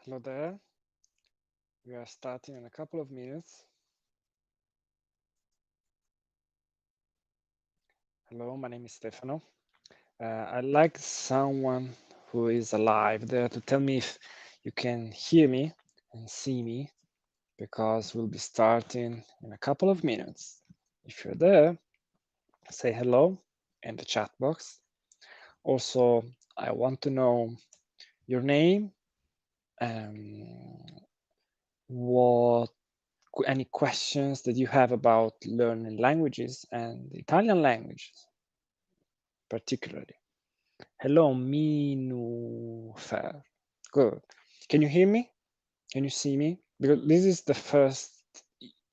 Hello there. We are starting in a couple of minutes. Hello, my name is Stefano. I'd like someone who is alive there to tell me if you can hear me and see me, because we'll be starting in a couple of minutes. If you're there, say hello in the chat box. Also, I want to know your name and what any questions that you have about learning languages and the Italian language particularly. Hello, Minufer. Good. Can you hear me? Can you see me? Because this is the first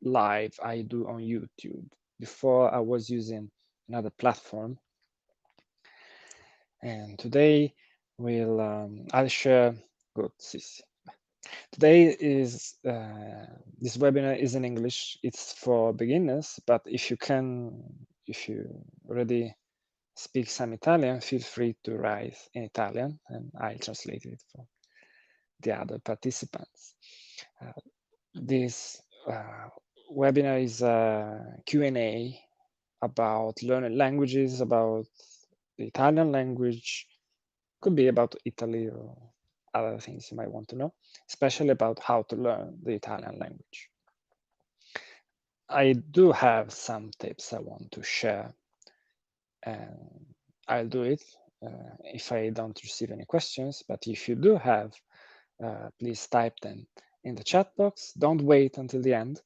live I do on YouTube. Before I was using another platform. And today I'll share, good, Sissi. Today is, this webinar is in English. It's for beginners, but if you already speak some Italian, feel free to write in Italian and I'll translate it for the other participants. This webinar is a Q&A about learning languages, about the Italian language, could be about Italy or other things you might want to know, especially about how to learn the Italian language. I do have some tips I want to share, and I'll do it if I don't receive any questions. But if you do have, please type them in the chat box. Don't wait until the end,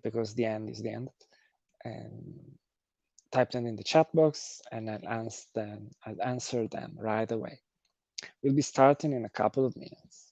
because the end is the end. And type them in the chat box and I'll answer them right away. We'll be starting in a couple of minutes.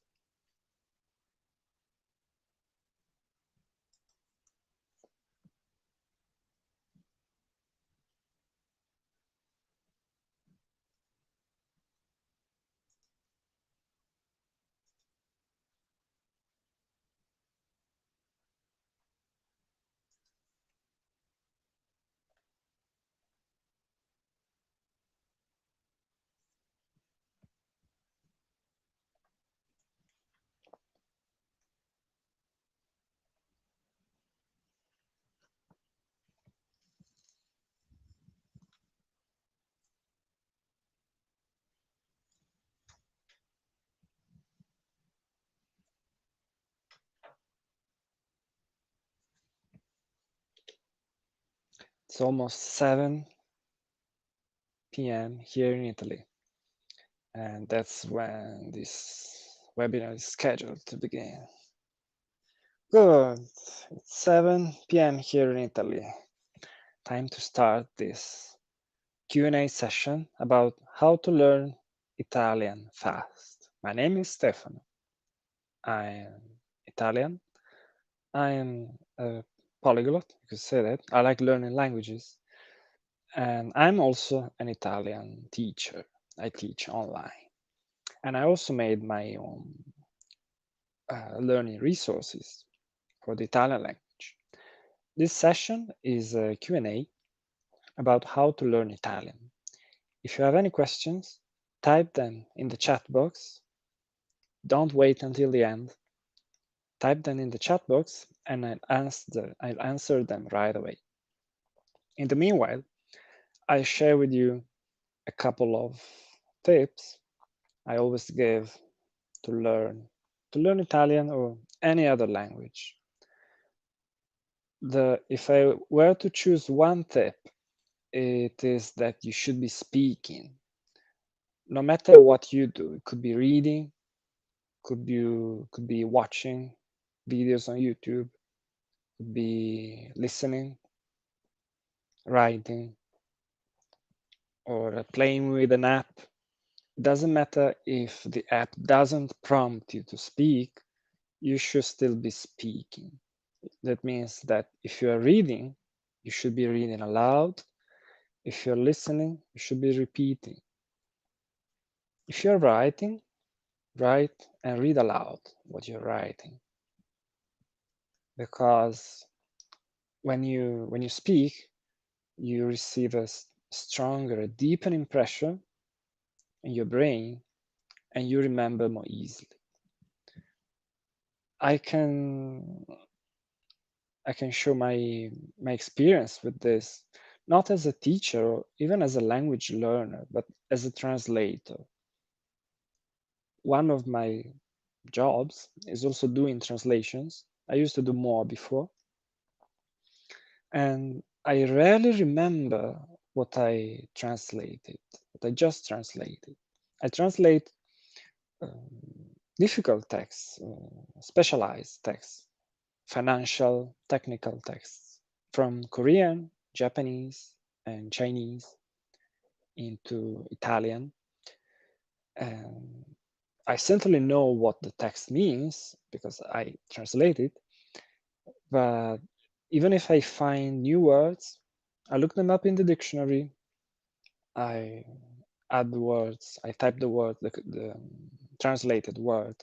It's almost 7 p.m. here in Italy, and that's when this webinar is scheduled to begin. Good, it's 7 p.m. here in Italy. Time to start this Q&A session about how to learn Italian fast. My name is Stefano. I am Italian. I am a polyglot, you could say that. I like learning languages. And I'm also an Italian teacher. I teach online. And I also made my own learning resources for the Italian language. This session is a Q&A about how to learn Italian. If you have any questions, type them in the chat box. Don't wait until the end. Type them in the chat box and I'll answer them right away. In the meanwhile, I share with you a couple of tips I always give to learn Italian or any other language. If I were to choose one tip, it is that you should be speaking. No matter what you do, it could be reading, could be watching videos on YouTube, could be listening, writing, or playing with an app. It doesn't matter if the app doesn't prompt you to speak, you should still be speaking. That means that if you are reading, you should be reading aloud. If you're listening, you should be repeating. If you're writing, write and read aloud what you're writing. Because when you speak, you receive a stronger, a deeper impression in your brain, and you remember more easily. I can show my experience with this, not as a teacher or even as a language learner, but as a translator. One of my jobs is also doing translations. I used to do more before, and I rarely remember what I translated, what I just translated. I translate difficult texts, specialized texts, financial, technical texts from Korean, Japanese, and Chinese into Italian. And I certainly know what the text means because I translate it, but even if I find new words, I look them up in the dictionary, I add the words, I type the word, the translated word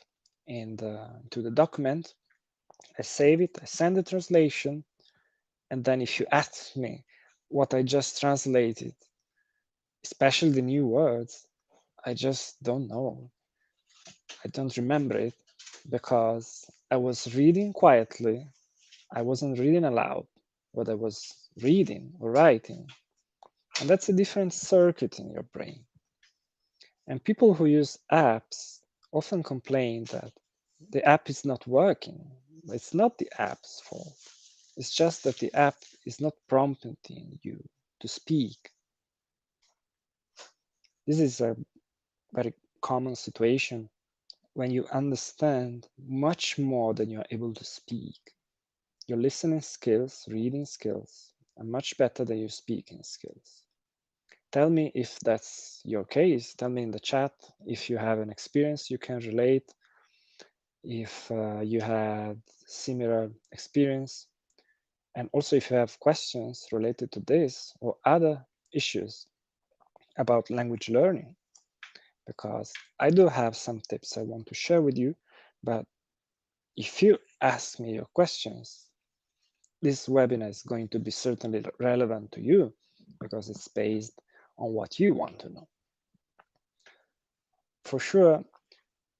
to the document, I save it, I send the translation, and then if you ask me what I just translated, especially the new words, I just don't know. I don't remember it because I was reading quietly. I wasn't reading aloud, but I was reading or writing. And that's a different circuit in your brain. And people who use apps often complain that the app is not working. It's not the app's fault. It's just that the app is not prompting you to speak. This is a very common situation when you understand much more than you're able to speak. Your listening skills, reading skills are much better than your speaking skills. Tell me if that's your case. Tell me in the chat if you have an experience you can relate, if you had similar experience, and also if you have questions related to this or other issues about language learning, because I do have some tips I want to share with you. But if you ask me your questions, this webinar is going to be certainly relevant to you because it's based on what you want to know. For sure,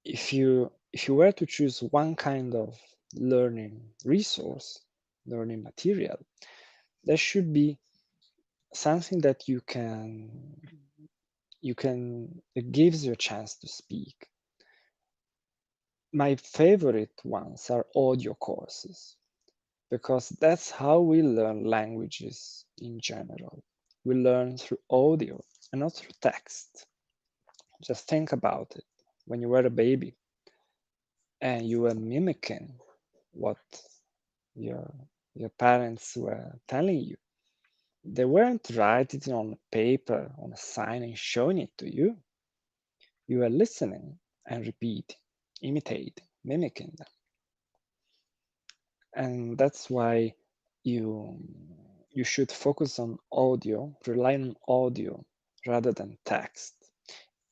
if you were to choose one kind of learning resource, learning material, there should be something that it gives you a chance to speak. My favorite ones are audio courses because that's how we learn languages in general. We learn through audio and not through text. Just think about it. When you were a baby and you were mimicking what your parents were telling you, they weren't writing it on paper, on a sign and showing it to you. You were listening and repeating, imitating, mimicking them. And that's why you should focus on audio, rely on audio rather than text.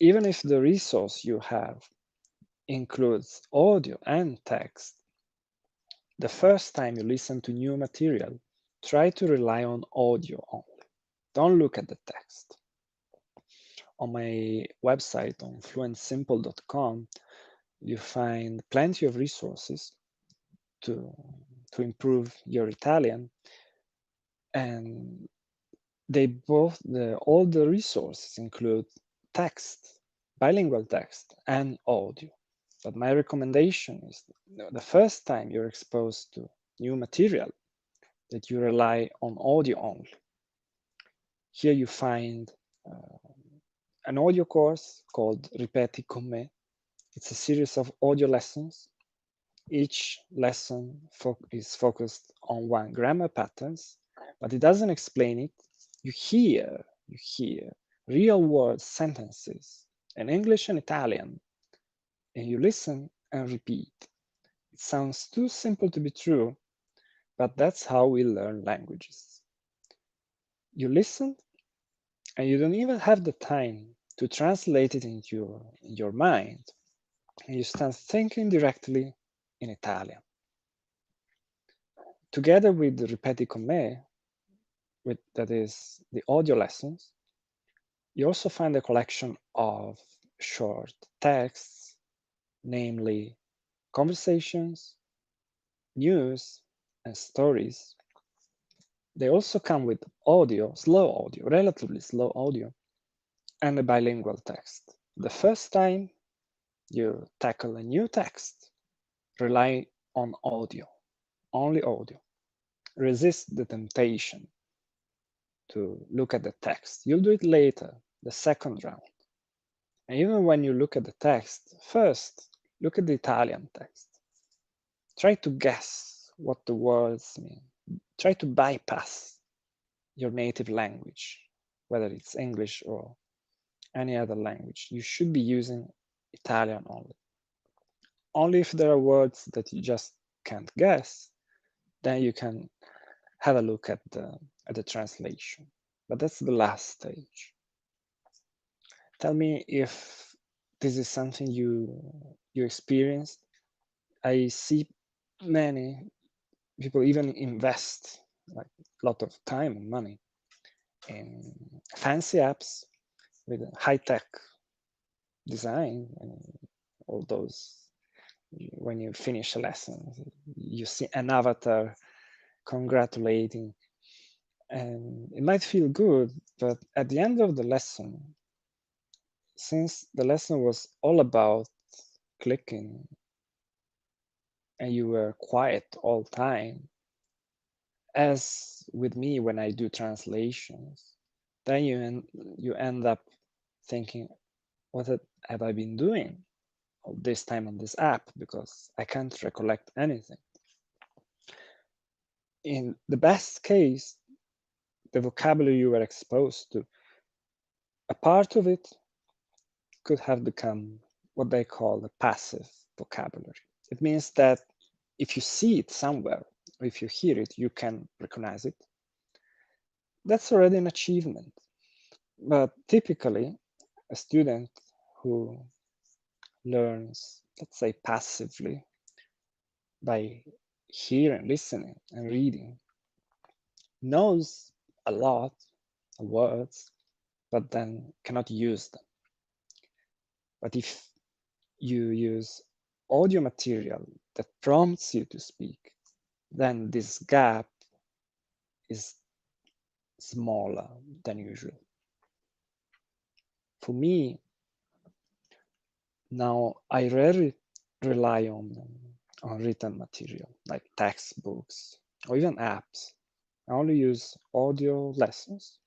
Even if the resource you have includes audio and text, the first time you listen to new material, try to rely on audio only. Don't look at the text. On my website on fluentsimple.com, you find plenty of resources to improve your Italian, and all the resources include text, bilingual text, and audio. But my recommendation is the first time you're exposed to new material that you rely on audio only. Here you find an audio course called Ripeti con me. It's a series of audio lessons. Each lesson is focused on one grammar patterns, but it doesn't explain it. You hear real world sentences in English and Italian, and you listen and repeat. It sounds too simple to be true, but that's how we learn languages. You listen, and you don't even have the time to translate it into your mind, and you start thinking directly in Italian. Together with the Ripeti con me, that is the audio lessons, you also find a collection of short texts, namely conversations, news and stories, they also come with audio, slow audio, relatively slow audio, and a bilingual text. The first time you tackle a new text, rely on audio, only audio. Resist the temptation to look at the text. You'll do it later, the second round. And even when you look at the text, first look at the Italian text. Try to guess what the words mean. Try to bypass your native language, whether it's English or any other language. You should be using Italian only. Only if there are words that you just can't guess, then you can have a look at the translation. But that's the last stage. Tell me if this is something you experienced. I see many people even invest like a lot of time and money in fancy apps with high-tech design and all those. When you finish a lesson, you see an avatar congratulating, and it might feel good, but at the end of the lesson, since the lesson was all about clicking and you were quiet all time, as with me when I do translations, then you end up thinking, what have I been doing all this time on this app, because I can't recollect anything. In the best case, the vocabulary you were exposed to, a part of it could have become what they call a passive vocabulary. It means that if you see it somewhere, or if you hear it, you can recognize it. That's already an achievement. But typically, a student who learns, let's say, passively by hearing, listening, and reading knows a lot of words, but then cannot use them. But if you use audio material that prompts you to speak, then this gap is smaller than usual. For me, now I rarely rely on written material like textbooks or even apps. I only use audio lessons,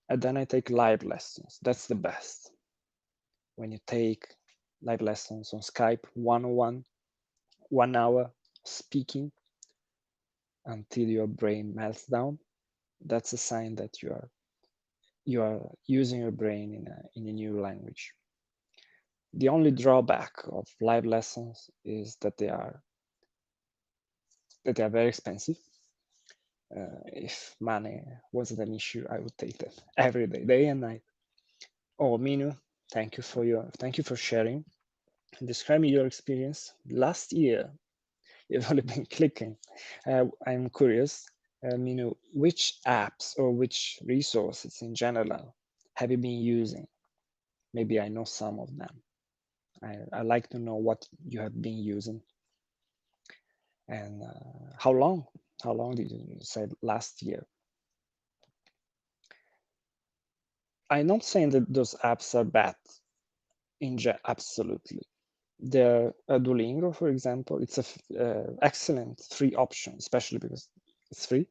and then I take live lessons. That's the best. When you take live lessons on Skype, 101, 1 hour speaking until your brain melts down, that's a sign that you are using your brain in a new language. The only drawback of live lessons is that they are very expensive. If money wasn't an issue, I would take them every day and night. Oh, Minu, thank you for sharing and describing your experience. Last year, you've only been clicking. I'm curious, Minu, which apps or which resources in general have you been using? Maybe I know some of them. I like to know what you have been using. And how long? How long did you say last year? I'm not saying that those apps are bad, absolutely. The Duolingo, for example, it's a excellent free option, especially because it's free.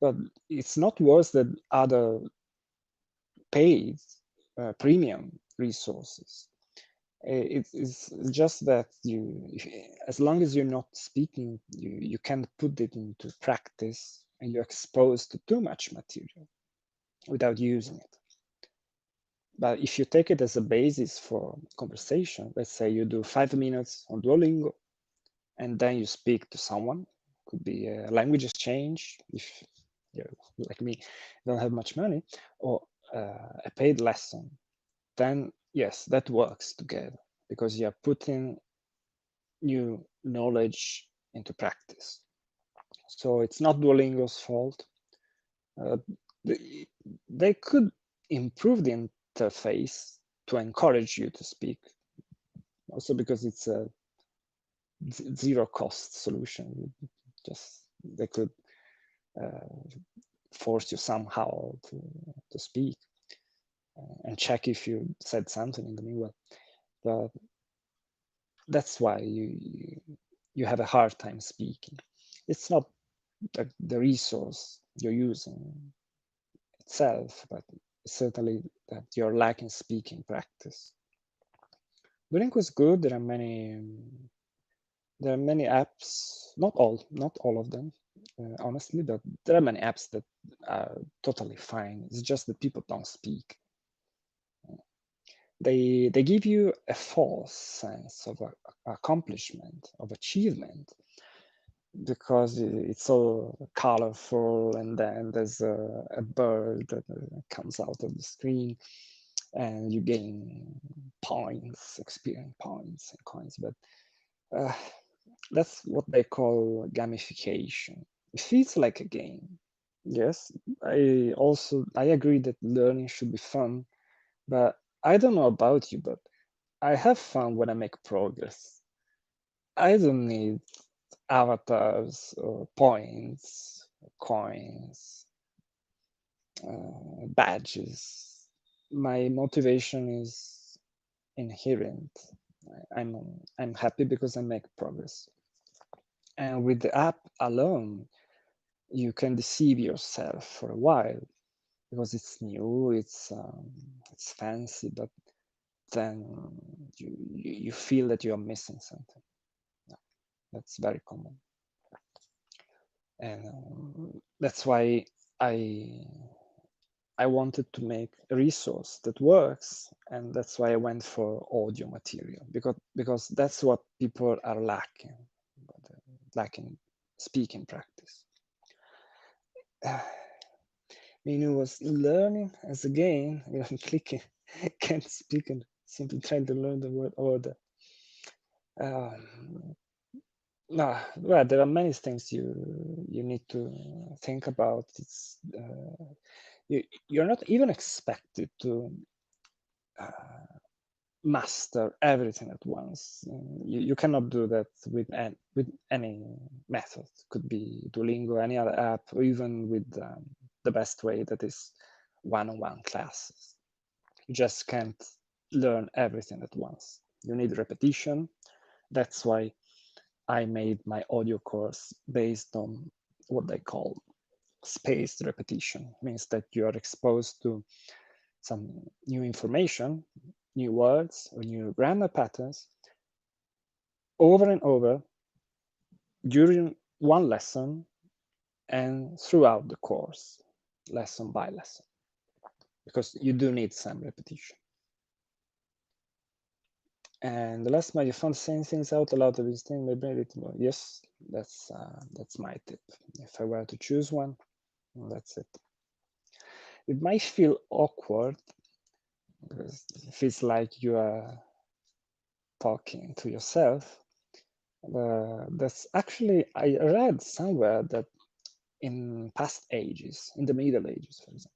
But it's not worse than other paid premium resources. It's just that as long as you're not speaking, you can't put it into practice, and you're exposed to too much material without using it. But if you take it as a basis for conversation, let's say you do 5 minutes on Duolingo, and then you speak to someone, could be a language exchange, if you're like me, don't have much money, or a paid lesson, then yes, that works together because you're putting new knowledge into practice. So it's not Duolingo's fault. They could improve the interface to encourage you to speak, also because it's a zero cost solution. Just they could force you somehow to speak and check if you said something in the meanwhile. But that's why you have a hard time speaking. It's not the resource you're using itself, but certainly that you're lacking speaking practice. Duolingo is good. There are many apps, not all of them, honestly, but there are many apps that are totally fine. It's just that people don't speak. They give you a false sense of accomplishment, of achievement, because it's so colorful, and then there's a bird that comes out of the screen, and you gain points, experience points and coins. But that's what they call gamification. It feels like a game. Yes, I agree that learning should be fun, but I don't know about you, but I have fun when I make progress. I don't need avatars or points, coins, badges. My motivation is inherent. I'm happy because I make progress. And with the app alone, you can deceive yourself for a while because it's new, it's fancy, but then you feel that you are missing something. Yeah, that's very common, and that's why I wanted to make a resource that works, and that's why I went for audio material, because that's what people are lacking speaking practice. Minu was learning as a game. I'm clicking, can't speak, and simply trying to learn the word order. No, well, there are many things you need to think about. It's you're not even expected to master everything at once. You cannot do that with any method. Could be Duolingo, any other app, or even with the best way, that is one-on-one classes. You just can't learn everything at once. You need repetition. That's why I made my audio course based on what they call spaced repetition. It means that you are exposed to some new information, new words, or new grammar patterns over and over during one lesson and throughout the course, lesson by lesson, because you do need some repetition. And the last mile, you found saying things out loud to understand my brain a little more. Yes, that's my tip. If I were to choose one, that's it. It might feel awkward because it feels like you are talking to yourself. That's actually, I read somewhere that in past ages, in the Middle Ages, for example,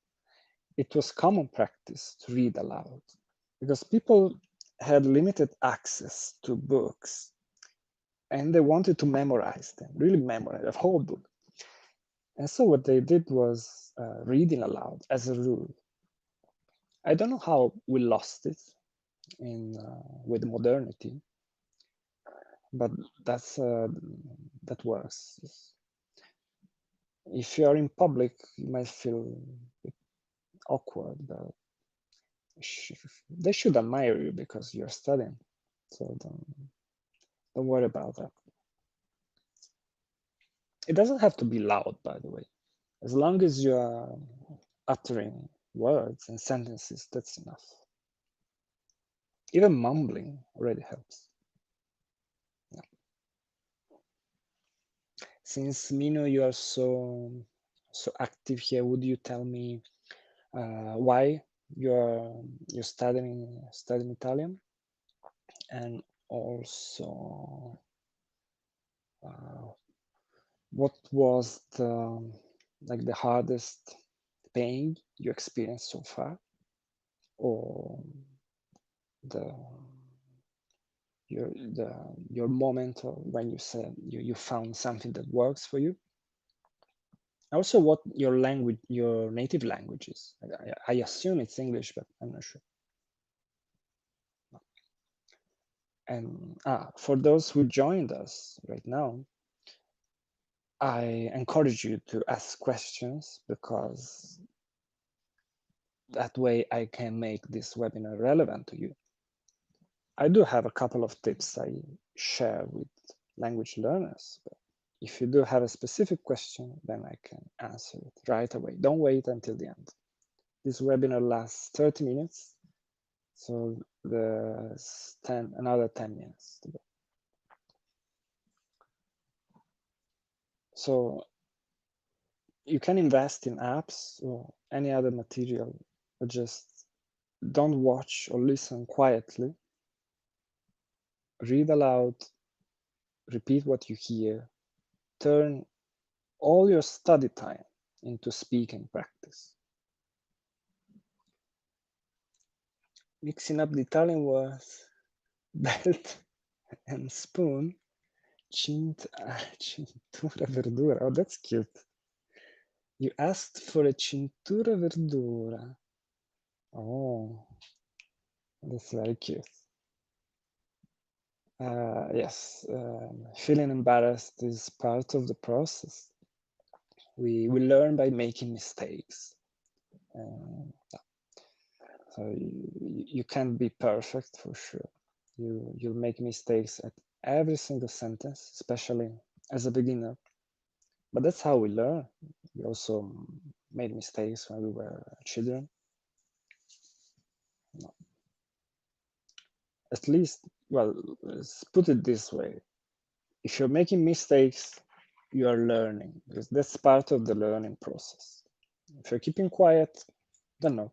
it was common practice to read aloud because people had limited access to books and they wanted to memorize them, really memorize a whole book. And so what they did was reading aloud as a rule. I don't know how we lost it with modernity, but that works. If you are in public, you might feel awkward, but they should admire you because you're studying. So don't worry about that. It doesn't have to be loud, by the way. As long as you are uttering words and sentences, that's enough. Even mumbling already helps. Yeah. Since Mino, you are so active here, would you tell me why you're studying Italian, and also what was the hardest pain you experienced so far, or your moment when you said you found something that works for you. Also, what your native language is. I assume it's English, but I'm not sure. And for those who joined us right now, I encourage you to ask questions, because that way I can make this webinar relevant to you. I do have a couple of tips I share with language learners, but if you do have a specific question, then I can answer it right away. Don't wait until the end. This webinar lasts 30 minutes, so there's another 10 minutes to go. So you can invest in apps or any other material, but just don't watch or listen quietly. Read aloud, repeat what you hear, turn all your study time into speaking practice. Mixing up the Italian words, belt and spoon, cintura verdura. Oh, that's cute. You asked for a cintura verdura. Oh, that's very cute. Yes, feeling embarrassed is part of the process. We learn by making mistakes. So you can't be perfect, for sure. You'll make mistakes at every single sentence, especially as a beginner. But that's how we learn. We also made mistakes when we were children. No. At least, well, let's put it this way. If you're making mistakes, you are learning, because that's part of the learning process. If you're keeping quiet, don't know.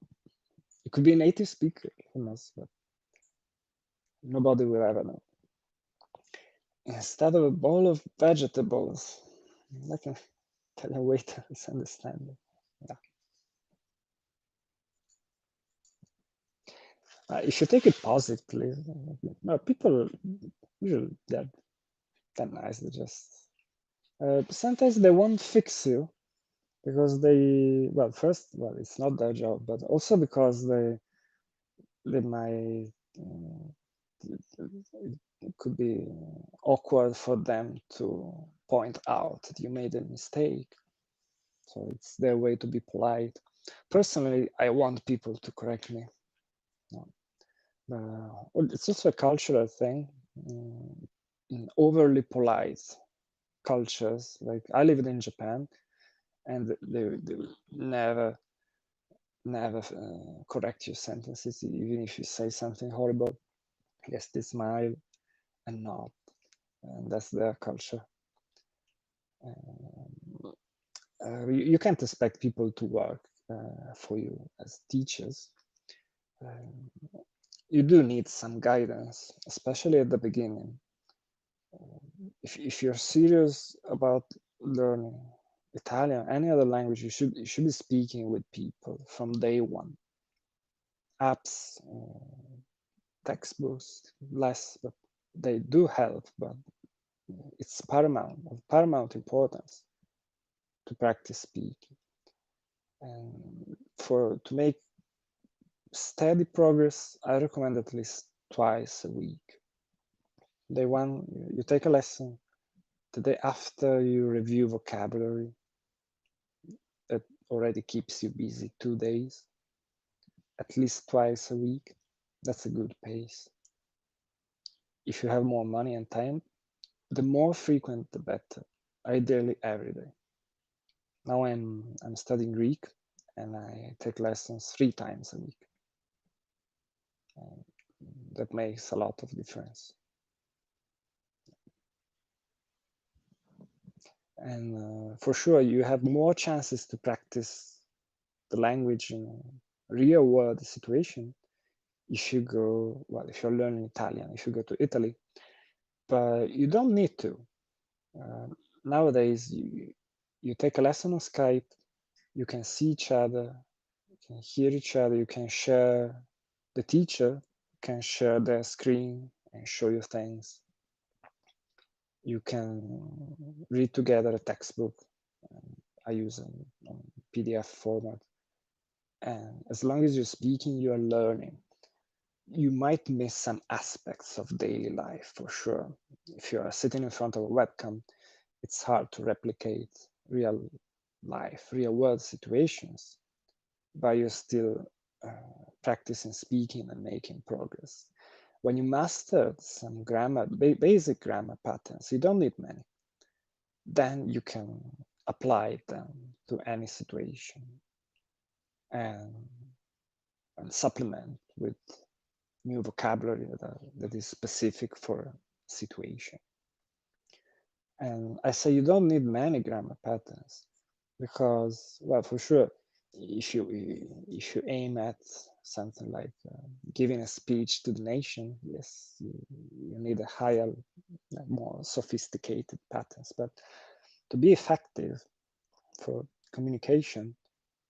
You could be a native speaker, who knows, but nobody will ever know. Instead of a bowl of vegetables, I can tell a waiter is understanding. Yeah. If you take it positively, no, people usually they're nice. They just sometimes they won't fix you because it's not their job, but also because they might it could be awkward for them to point out that you made a mistake. So it's their way to be polite. Personally, I want people to correct me. It's also a cultural thing. In overly polite cultures, like I lived in Japan, and they will never correct your sentences, even if you say something horrible. Yes, they smile and nod, and that's their culture. You can't expect people to work for you as teachers. You do need some guidance, especially at the beginning. If you're serious about learning Italian, any other language, you should be speaking with people from day one. Apps, textbooks, less, but they do help. But it's of paramount importance to practice speaking. And to make steady progress, I recommend at least twice a week. Day one, you take a lesson. The day after, you review vocabulary. That already keeps you busy 2 days. At least twice a week. That's a good pace. If you have more money and time, the more frequent, the better. Ideally, every day. Now I'm studying Greek, and I take lessons 3 times a week. That makes a lot of difference. And for sure, you have more chances to practice the language in a real world situation if you go, if you're learning Italian, if you go to Italy. But you don't need to. Nowadays, you take a lesson on Skype, you can see each other, you can hear each other, you can share, the teacher can share their screen and show you things. You can read together a textbook. I use a PDF format. And as long as you're speaking, you're learning. You might miss some aspects of daily life for sure. If you're sitting in front of a webcam, it's hard to replicate real life, real world situations, but you're still practicing speaking and making progress. When you mastered some grammar, basic grammar patterns, you don't need many. Then you can apply them to any situation and supplement with new vocabulary that is specific for a situation. And I say you don't need many grammar patterns because, well, for sure, if you aim at something like giving a speech to the nation, yes, you need a higher, more sophisticated patterns. But to be effective for communication,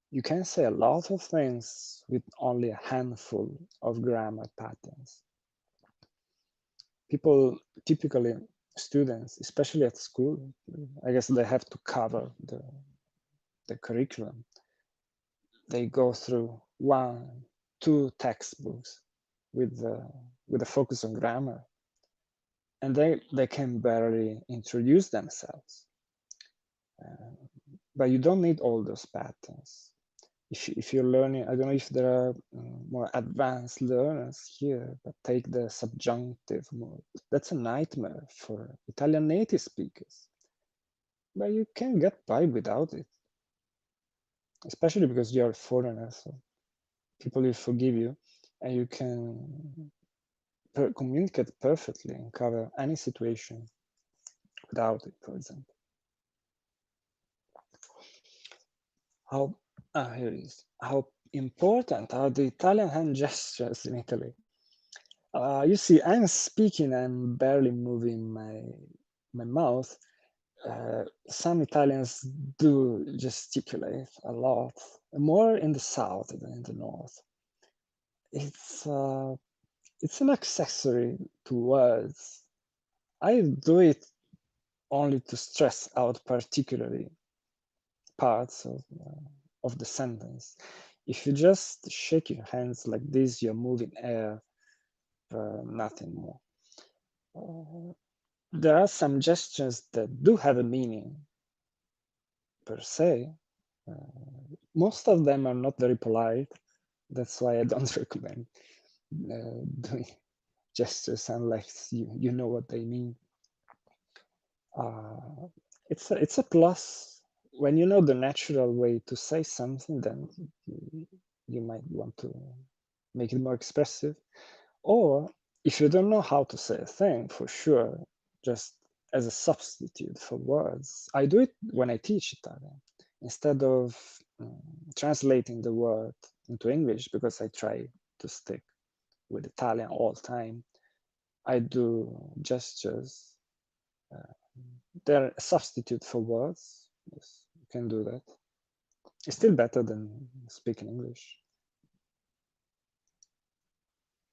you can say a lot of things with only a handful of grammar patterns. People, typically students, especially at school, I guess they have to cover the curriculum. They go through 1, 2 textbooks with a focus on grammar, and they can barely introduce themselves. But you don't need all those patterns. If you're learning, I don't know if there are more advanced learners here, but take the subjunctive mode. That's a nightmare for Italian native speakers. But you can get by without it, especially because you're a foreigner, so people will forgive you, and you can communicate perfectly and cover any situation without it, for example. Here it is. How important are the Italian hand gestures in Italy? You see, I'm speaking, I'm barely moving my mouth. Some Italians do gesticulate a lot, more in the south than in the north. It's an accessory to words. I do it only to stress out particularly parts of the sentence. If you just shake your hands like this, you're moving air, nothing more. There are some gestures that do have a meaning per se. Most of them are not very polite. That's why I don't recommend doing gestures unless you know what they mean. It's a plus. When you know the natural way to say something, then you might want to make it more expressive. Or if you don't know how to say a thing, for sure, just as a substitute for words. I do it when I teach Italian. Instead of translating the word into English, because I try to stick with Italian all the time, I do gestures. They're a substitute for words. Yes, you can do that. It's still better than speaking English.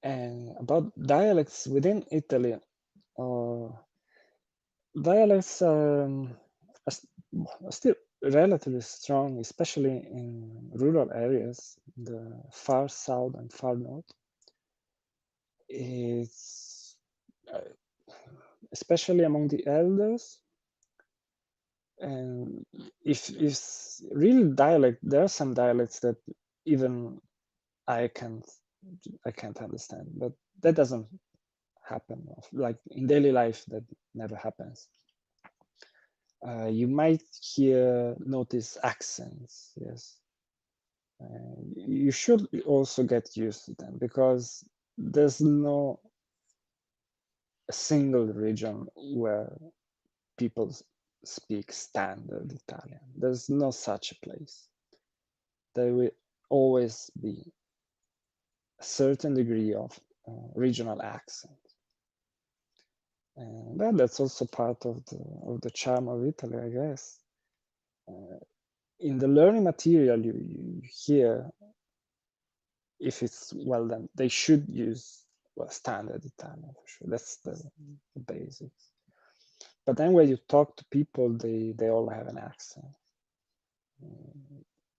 And about dialects within Italy, dialects are still relatively strong, especially in rural areas, the far south and far north. It's especially among the elders. And if real dialect, there are some dialects that even I can't understand, but that doesn't happen. Like in daily life, that never happens. You might notice accents, yes. You should also get used to them because there's no a single region where people speak standard Italian. There's no such a place. There will always be a certain degree of regional accent. And that's also part of the charm of Italy, I guess. In the learning material you hear, if it's well done, they should use well, standard Italian for sure. That's the basics. But then when you talk to people, they all have an accent.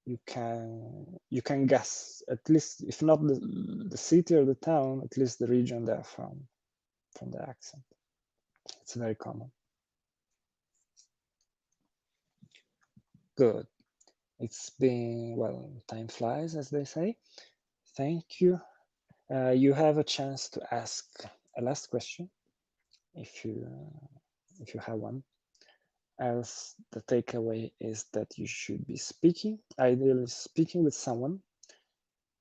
You can guess, at least if not the city or the town, at least the region they're from the accent. It's very common. Good. It's been, well, time flies, as they say. Thank you. You have a chance to ask a last question if you have one. Else, the takeaway is that you should be speaking, ideally speaking with someone.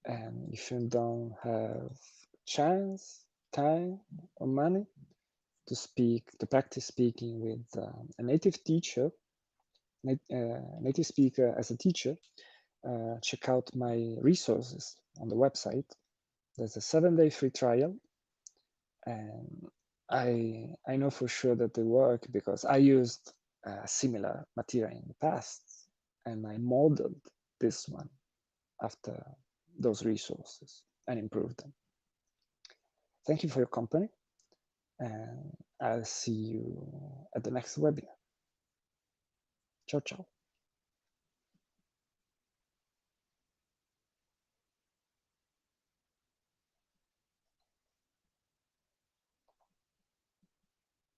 And if you don't have chance, time, or money to practice speaking with a native teacher, native speaker as a teacher, check out my resources on the website. There's a 7-day free trial, and I know for sure that they work because I used similar material in the past, and I modeled this one after those resources and improved them. Thank you for your company, and I'll see you at the next webinar. Ciao, ciao.